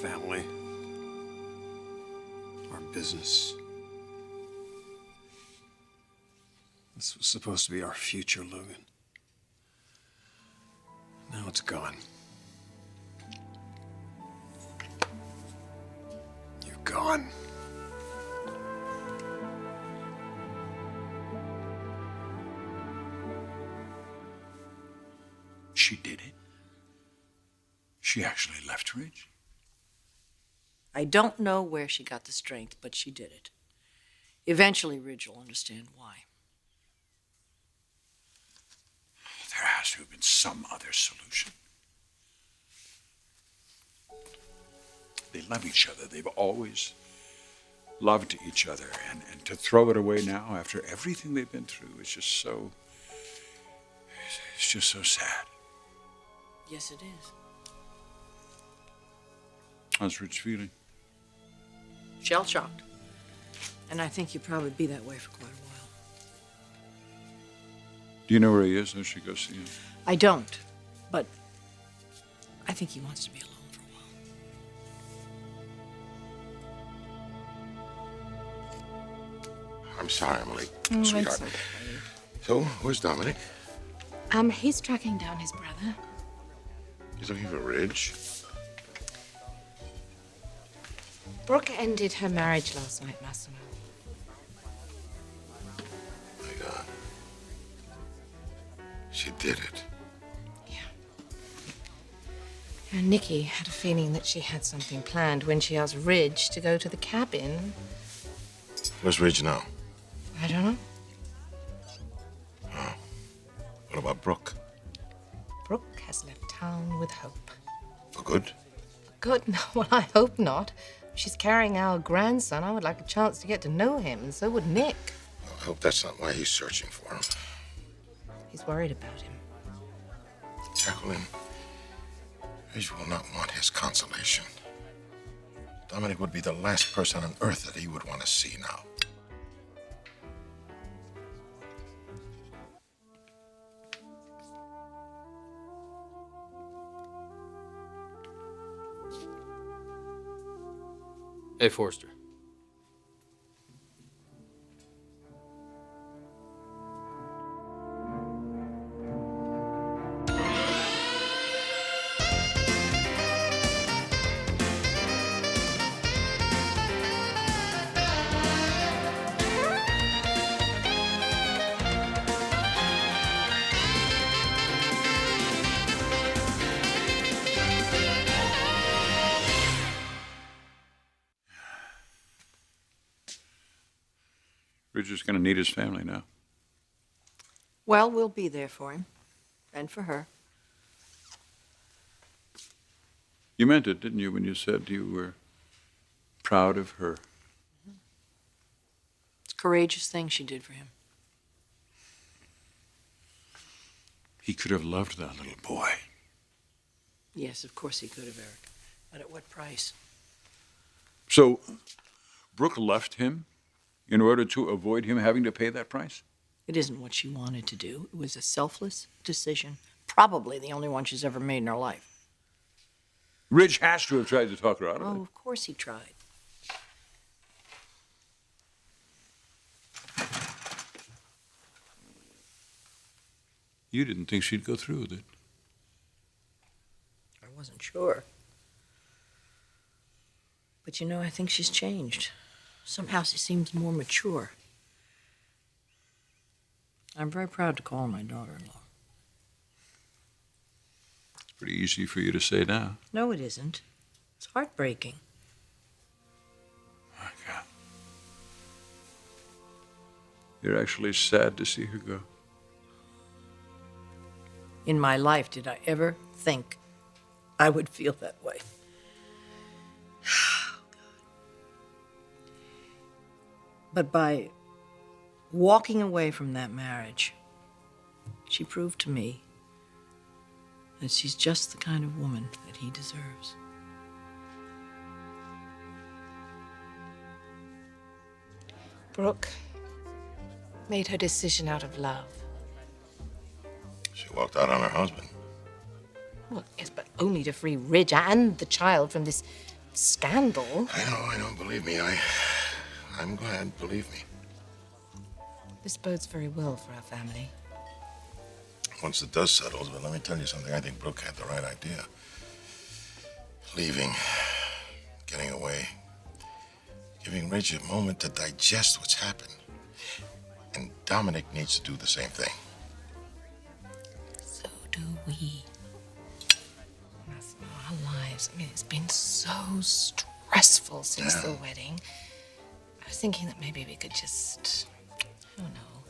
family, our business. This was supposed to be our future, Logan. Now it's gone. You're gone. She did it. She actually left Ridge. I don't know where she got the strength, but she did it. Eventually, Ridge will understand why. There has to have been some other solution. They love each other. They've always loved each other. And to throw it away now after everything they've been through is just so... It's just so sad. Yes, it is. How's Ridge feeling? Shell-shocked. And I think he'll probably be that way for quite a while. Do you know where he is? I should go see him. I don't, but I think he wants to be alone for a while. I'm sorry, Emily. Sweetheart. So, where's Dominic? He's tracking down his brother. He's looking for Ridge. Brooke ended her marriage last night, Massimo. My God. She did it. Yeah. And Nikki had a feeling that she had something planned when she asked Ridge to go to the cabin. Where's Ridge now? I don't know. Oh. What about Brooke? Brooke has left town with hope. For good? Good? No, well, I hope not. She's carrying our grandson. I would like a chance to get to know him, and so would Nick. Well, I hope that's not why he's searching for him. He's worried about him. Jacqueline, Ridge will not want his consolation. Dominic would be the last person on earth that he would want to see now. Hey, Forster. Ridge is going to need his family now. Well, we'll be there for him. And for her. You meant it, didn't you, when you said you were proud of her? It's a courageous thing she did for him. He could have loved that little boy. Yes, of course he could have, Eric. But at what price? So, Brooke left him in order to avoid him having to pay that price? It isn't what she wanted to do. It was a selfless decision. Probably the only one she's ever made in her life. Ridge has to have tried to talk her out of Oh, it. of course he tried. You didn't think she'd go through with it. I wasn't sure. But you know, I think she's changed. Somehow she seems more mature. I'm very proud to call her my daughter-in-law. It's pretty easy for you to say now. No, it isn't. It's heartbreaking. My God. You're actually sad to see her go. In my life, did I ever think I would feel that way? Oh, God. But by walking away from that marriage, she proved to me that she's just the kind of woman that he deserves. Brooke made her decision out of love. She walked out on her husband. Well, yes, but only to free Ridge and the child from this scandal. I know, believe me. I'm glad, believe me. This bodes very well for our family. Once the dust settles, but let me tell you something, I think Brooke had the right idea. Leaving, getting away, giving Ridge a moment to digest what's happened. And Dominic needs to do the same thing. So do we. Massimo, our lives, I mean, it's been so stressful since the wedding. I was thinking that maybe we could just, I don't know,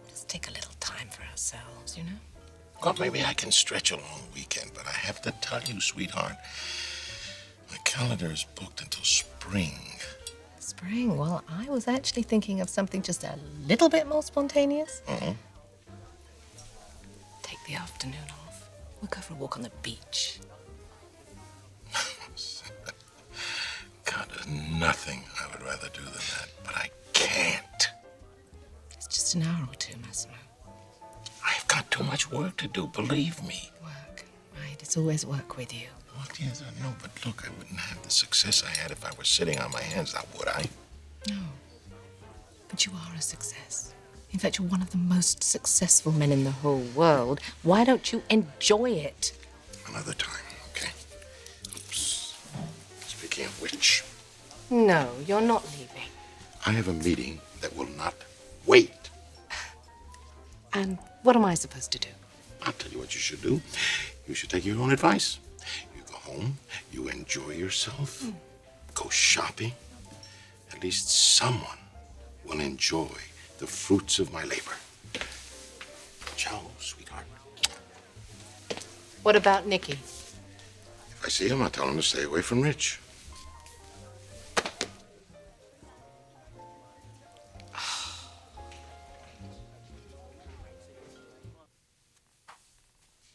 just take a little time for ourselves, you know? Well, maybe I can stretch a long weekend, but I have to tell you, sweetheart, my calendar is booked until spring. Spring? Well, I was actually thinking of something just a little bit more spontaneous. Take the afternoon off. We'll go for a walk on the beach. God, there's nothing I would rather do than that, but I can't. It's just an hour or two, Massimo. I've got too much work to do, believe me. Work, right? It's always work with you. Well, yes, I know, but look, I wouldn't have the success I had if I were sitting on my hands, now would I? No. But you are a success. In fact, you're one of the most successful men in the whole world. Why don't you enjoy it? Another time, okay? Oops. Speaking of which, No, you're not leaving. I have a meeting that will not wait. And what am I supposed to do? I'll tell you what you should do. You should take your own advice. You go home, you enjoy yourself, go shopping. At least someone will enjoy the fruits of my labor. Ciao, sweetheart. What about Nicky? If I see him, I'll tell him to stay away from Rich.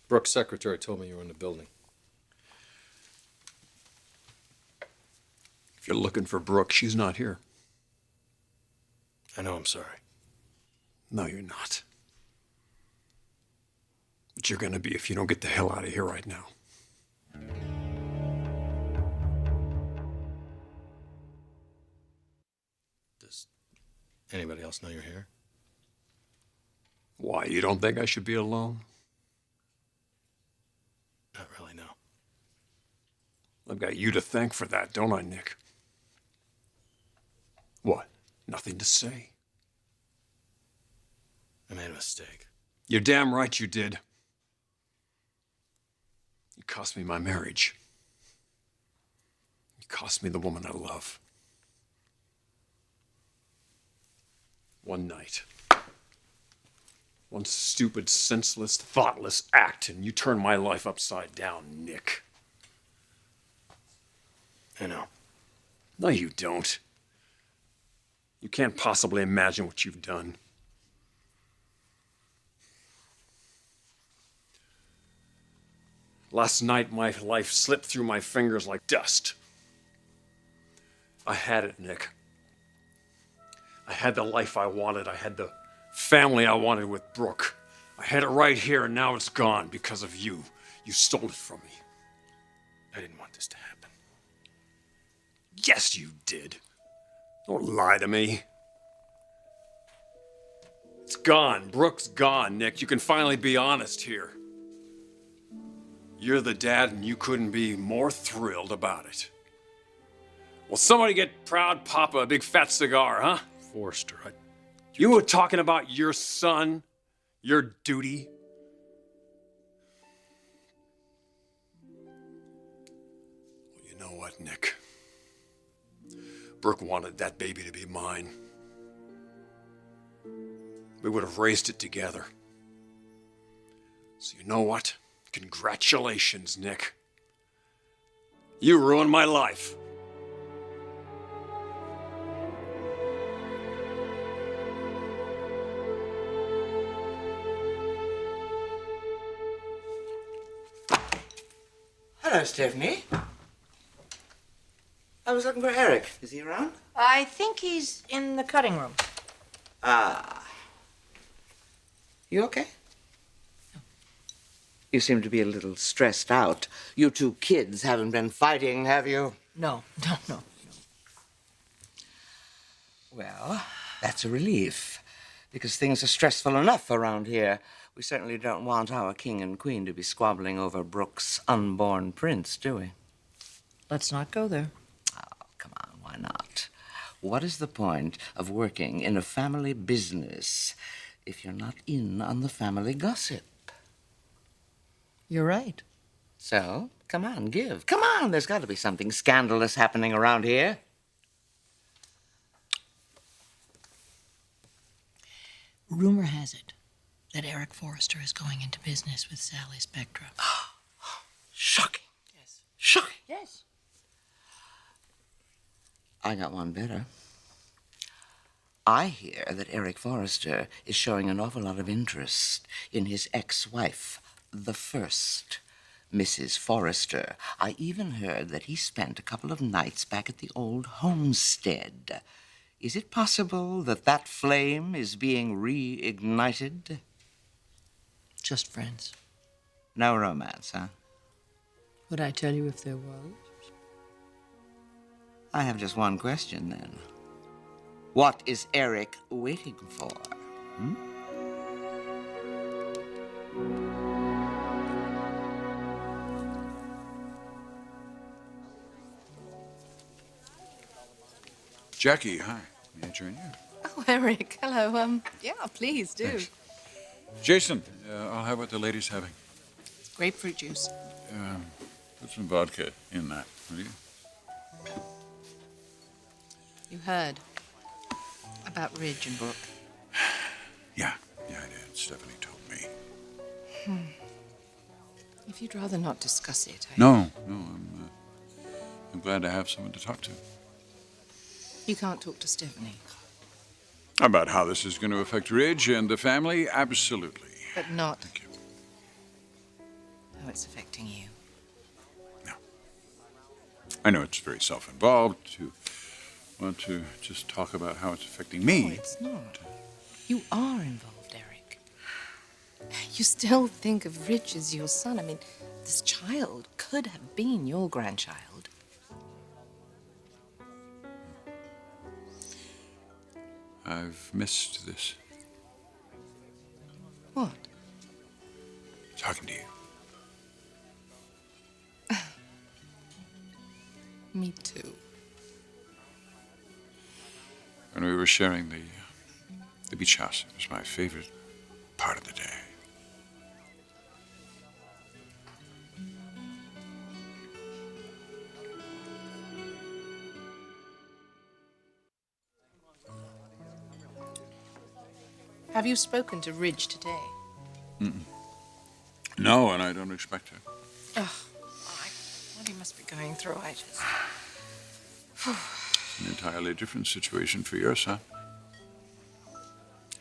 Brooke's secretary told me you were in the building. If you're looking for Brooke, she's not here. I know, I'm sorry. No, you're not. But you're gonna be if you don't get the hell out of here right now. Does anybody else know you're here? Why, you don't think I should be alone? Not really, no. I've got you to thank for that, don't I, Nick? What? Nothing to say? I made a mistake. You're damn right you did. You cost me my marriage. You cost me the woman I love. One night. One stupid, senseless, thoughtless act, and you turn my life upside down, Nick. I know. No, you don't. You can't possibly imagine what you've done. Last night, my life slipped through my fingers like dust. I had it, Nick. I had the life I wanted. I had the family I wanted with Brooke. I had it right here, and now it's gone because of you. You stole it from me. I didn't want this to happen. Yes, you did. Don't lie to me. It's gone. Brooke's gone, Nick. You can finally be honest here. You're the dad, and you couldn't be more thrilled about it. Well, somebody get proud Papa a big fat cigar, huh? Forster, You were talking about your son, your duty. Well, you know what, Nick? Brooke wanted that baby to be mine. We would have raised it together. So you know what? Congratulations, Nick. You ruined my life. Hello, Stephanie. I was looking for Eric. Is he around? I think he's in the cutting room. Ah. You okay? You seem to be a little stressed out. You two kids haven't been fighting, have you? No. Well, that's a relief, because things are stressful enough around here. We certainly don't want our king and queen to be squabbling over Brooke's unborn prince, do we? Let's not go there. Oh, come on, why not? What is the point of working in a family business if you're not in on the family gossip? You're right. So, come on, give. Come on, there's got to be something scandalous happening around here. Rumor has it that Eric Forrester is going into business with Sally Spectra. Shocking. Yes. Shocking. Yes. I got one better. I hear that Eric Forrester is showing an awful lot of interest in his ex-wife, the first, Mrs. Forrester. I even heard that he spent a couple of nights back at the old homestead. Is it possible that that flame is being reignited? Just friends. No romance, huh? Would I tell you if there was? I have just one question, then. What is Eric waiting for? Jackie, hi. May I join you? Oh, Eric, hello. Yeah, please do. Thanks. Jason, I'll have what the lady's having. It's grapefruit juice. Put some vodka in that, will you? You heard about Ridge and Brooke. Yeah, I did. Stephanie told me. If you'd rather not discuss it, No, I'm glad to have someone to talk to. You can't talk to Stephanie. About how this is going to affect Ridge and the family? Absolutely. But not Thank you. how it's affecting you. No. I know it's very self-involved to want to just talk about how it's affecting me. No, it's not. You are involved, Eric. You still think of Ridge as your son. I mean, this child could have been your grandchild. I've missed this. What? Talking to you. Me too. When we were sharing the beach house, it was my favorite part of the day. Have you spoken to Ridge today? No, and I don't expect to. What he must be going through, I just... It's an entirely different situation for your son.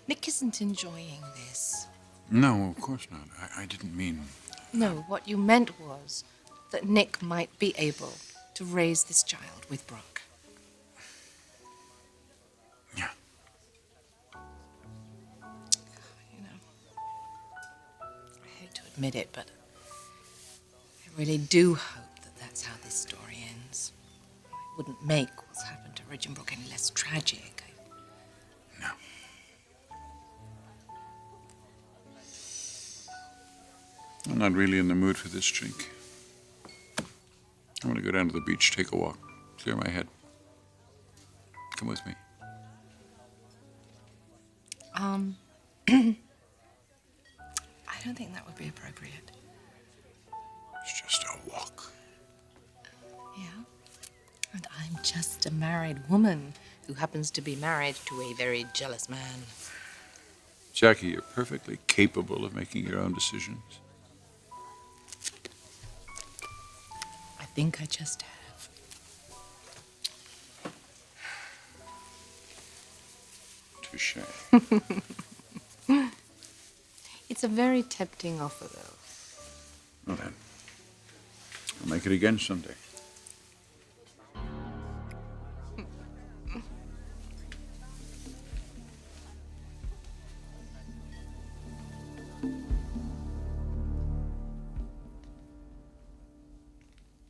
Nick isn't enjoying this. No, of course not. I didn't mean... No, what you meant was that Nick might be able to raise this child with Brooke. Yeah. You know, I hate to admit it, but I really do hope that that's how this story ends. It wouldn't make what's happened to Ridge and Brooke any less tragic. No. I'm not really in the mood for this drink. I want to go down to the beach, take a walk, clear my head. Come with me. I don't think that would be appropriate. It's just a walk. Yeah? And I'm just a married woman who happens to be married to a very jealous man. Jackie, you're perfectly capable of making your own decisions. I think I just have. Touche. It's a very tempting offer, though. Well then, I'll make it again someday.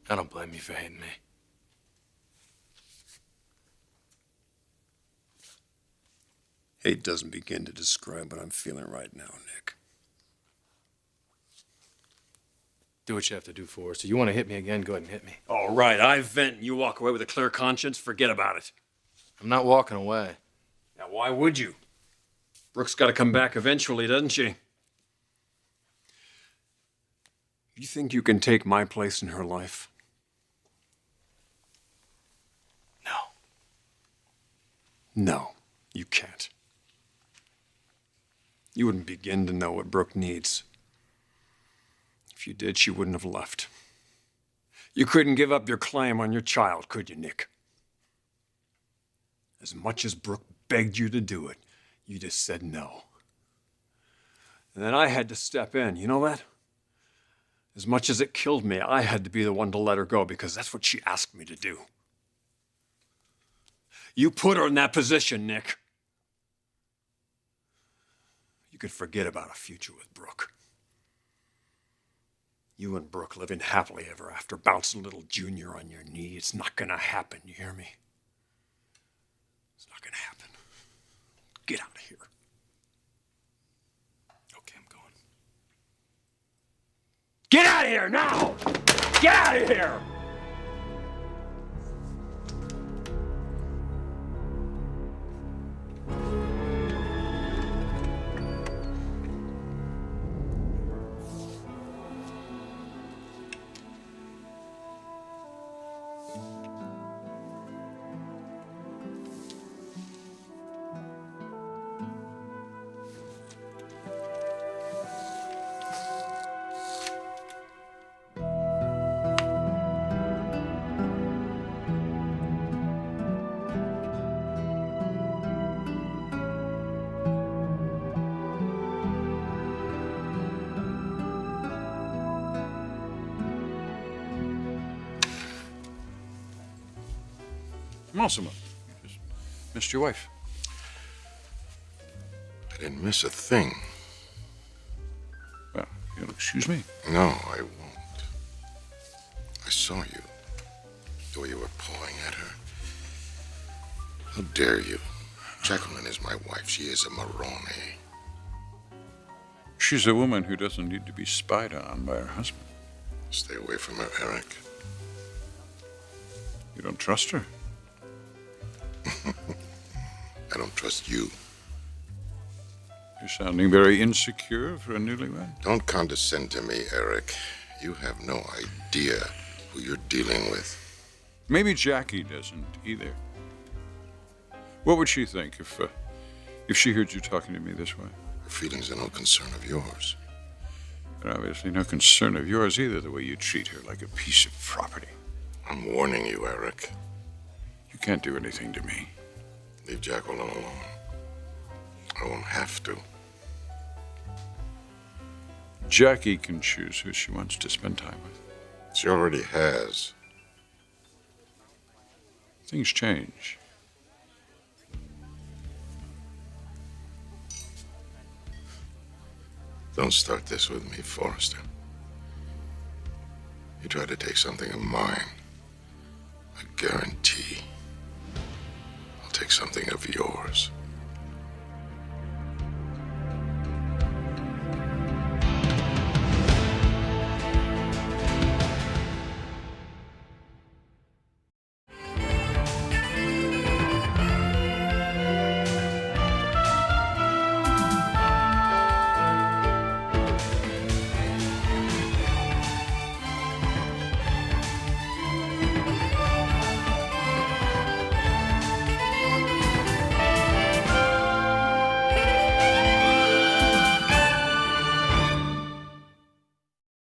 I don't blame you for hating me. Hate doesn't begin to describe what I'm feeling right now, Nick. Do what you have to do, Forrester. You want to hit me again, go ahead and hit me. All right, I vent and you walk away with a clear conscience, forget about it. I'm not walking away. Now, why would you? Brooke's got to come back eventually, doesn't she? You think you can take my place in her life? No. No, you can't. You wouldn't begin to know what Brooke needs. If you did, she wouldn't have left. You couldn't give up your claim on your child, could you, Nick? As much as Brooke begged you to do it, you just said no. And then I had to step in, you know that? As much as it killed me, I had to be the one to let her go because that's what she asked me to do. You put her in that position, Nick. You could forget about a future with Brooke. You and Brooke living happily ever after, bouncing little Junior on your knee. It's not gonna happen, you hear me? It's not gonna happen. Get out of here. Okay, I'm going. Get out of here now! Get out of here! Massimo, you just missed your wife. I didn't miss a thing. Well, you'll excuse me. No, I won't. I saw you. The way you were pawing at her. How dare you? Jacqueline is my wife. She is a Moroni. She's a woman who doesn't need to be spied on by her husband. Stay away from her, Eric. You don't trust her? I don't trust you. You're sounding very insecure for a newlywed. Don't condescend to me, Eric. You have no idea who you're dealing with. Maybe Jackie doesn't either. What would she think if she heard you talking to me this way? Her feelings are no concern of yours. And obviously no concern of yours either, the way you treat her like a piece of property. I'm warning you, Eric. You can't do anything to me. Leave Jacqueline alone. I won't have to. Jackie can choose who she wants to spend time with. She already has. Things change. Don't start this with me, Forrester. You try to take something of mine, I guarantee I'll take something of yours.